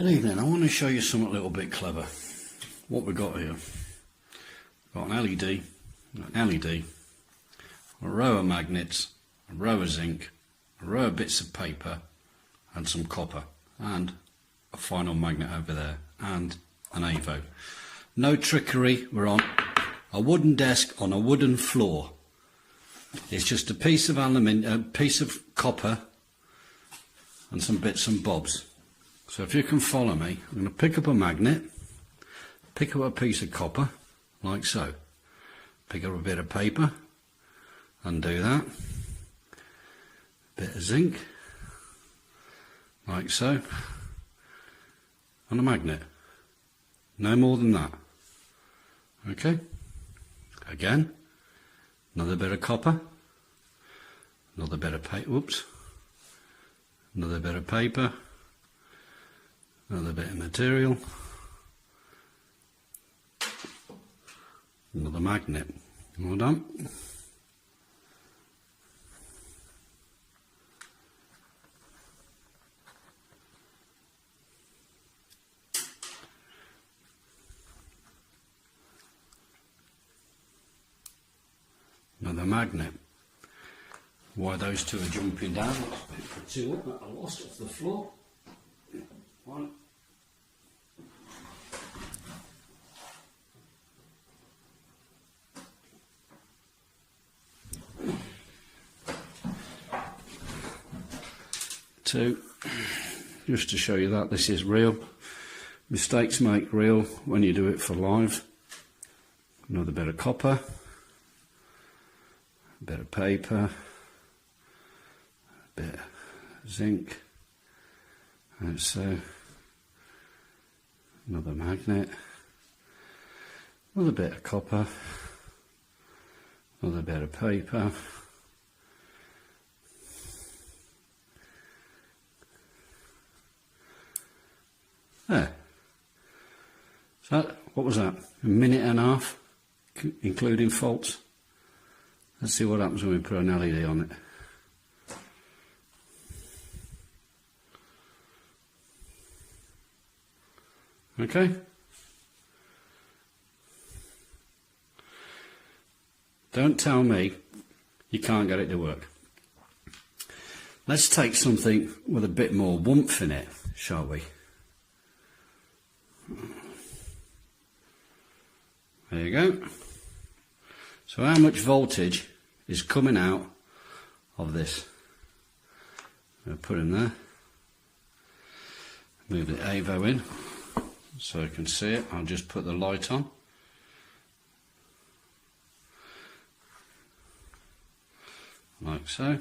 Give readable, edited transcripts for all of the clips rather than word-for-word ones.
Good evening. I want to show you something a little bit clever. What we've got here. We've got an LED, a row of magnets, a row of zinc, a row of bits of paper and some copper and a final magnet over there and an AVO. No trickery. We're on a wooden desk on a wooden floor. It's just a piece of aluminium, a piece of copper and some bits and bobs. So if you can follow me, I'm going to pick up a magnet, pick up a piece of copper, like so. Pick up a bit of paper, undo that. Bit of zinc, like so. And a magnet. No more than that. Okay? Again, another bit of copper, another bit of paper, another bit of paper, another bit of material, another magnet. All done. Another magnet. Why those two are jumping down? Let's pick the two up that I lost off the floor. One. Two. Just to show you that this is real. Mistakes make real when you do it for live. Another bit of copper, a bit of paper, a bit of zinc, and so another magnet, another bit of copper, another bit of paper, there. So what was that? A minute and a half, including faults. Let's see what happens when we put an LED on it. Okay? Don't tell me you can't get it to work. Let's take something with a bit more warmth in it, shall we? There you go. So how much voltage is coming out of this? I'll put in there. Move the AVO in so I can see it. I'll just put the light on. Like so.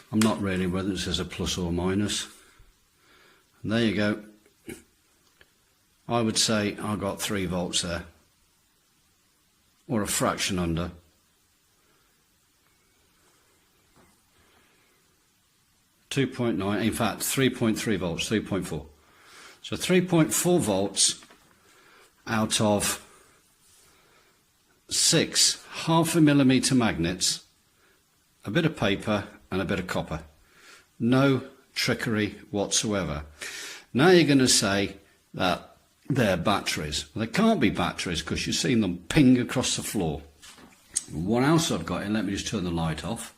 I'm not really whether it says a plus or minus. And there you go. I would say I got 3 volts there, or a fraction under. .9, in fact 3.3 volts, 3.4. So 3.4 volts out of 6 ½ millimeter magnets, a bit of paper and a bit of copper. No trickery whatsoever. Now you're going to say that they're batteries. Well, they can't be batteries because you've seen them ping across the floor. What else I've got in, let me just turn the light off.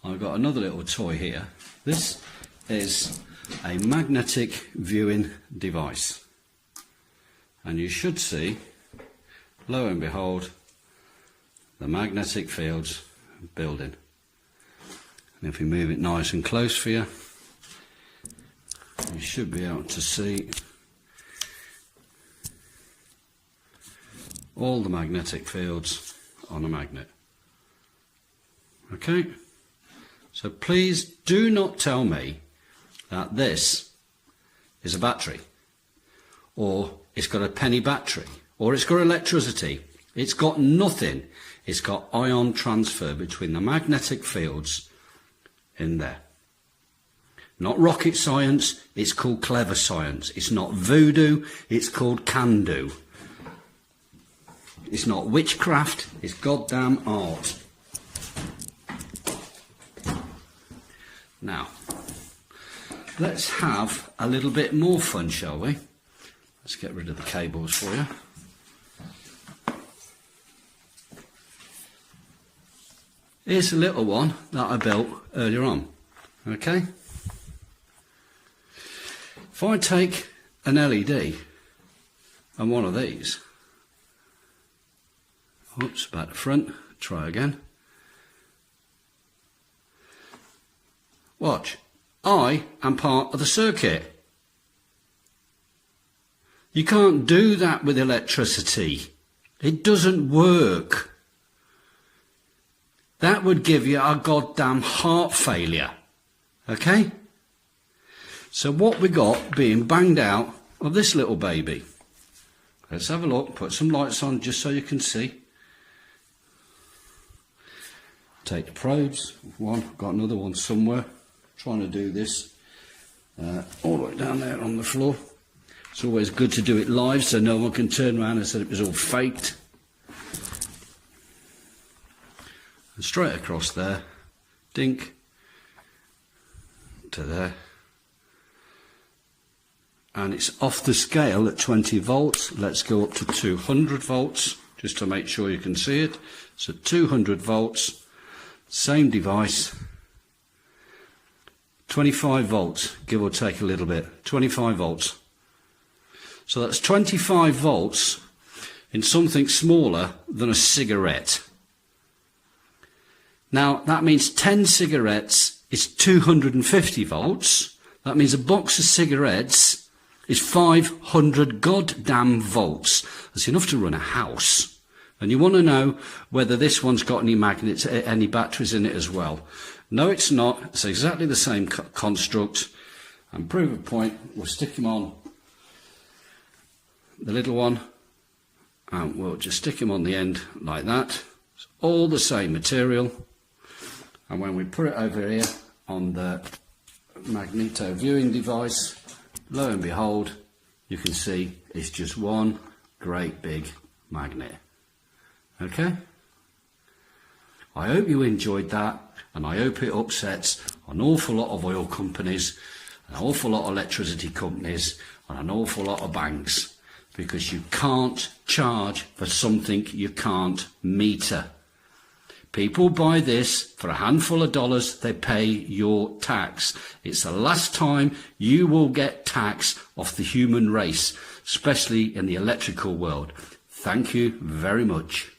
I've got another little toy here. This is a magnetic viewing device. And you should see, lo and behold, the magnetic fields building. And if we move it nice and close for you, you should be able to see all the magnetic fields on a magnet. Okay? So please do not tell me that this is a battery, or it's got a penny battery, or it's got electricity. It's got nothing. It's got ion transfer between the magnetic fields in there. Not rocket science, it's called clever science. It's not voodoo, it's called can do. It's not witchcraft, it's goddamn art. Now, let's have a little bit more fun, shall we? Let's get rid of the cables for you. Here's a little one that I built earlier on, okay? If I take an LED and one of these, oops, back to front, try again. Watch, I am part of the circuit. You can't do that with electricity. It doesn't work. That would give you a goddamn heart failure. Okay? So what we got being banged out of this little baby. Let's have a look, put some lights on just so you can see. Take the probes, one, got another one somewhere. Trying to do this all the way down there on the floor. It's always good to do it live so no one can turn around and say it was all faked. And straight across there, dink to there. And it's off the scale at 20 volts. Let's go up to 200 volts just to make sure you can see it. So 200 volts, same device. 25 volts, give or take a little bit, 25 volts. So that's 25 volts in something smaller than a cigarette. Now, that means 10 cigarettes is 250 volts. That means a box of cigarettes is 500 goddamn volts. That's enough to run a house. And you want to know whether this one's got any magnets, any batteries in it as well. No, it's not. It's exactly the same construct. And prove a point, we'll stick him on the little one, and we'll just stick him on the end like that. It's all the same material. And when we put it over here on the magneto viewing device, lo and behold, you can see it's just one great big magnet. Okay? I hope you enjoyed that, and I hope it upsets an awful lot of oil companies, an awful lot of electricity companies, and an awful lot of banks, because you can't charge for something you can't meter. People buy this for a handful of dollars, they pay your tax. It's the last time you will get tax off the human race, especially in the electrical world. Thank you very much.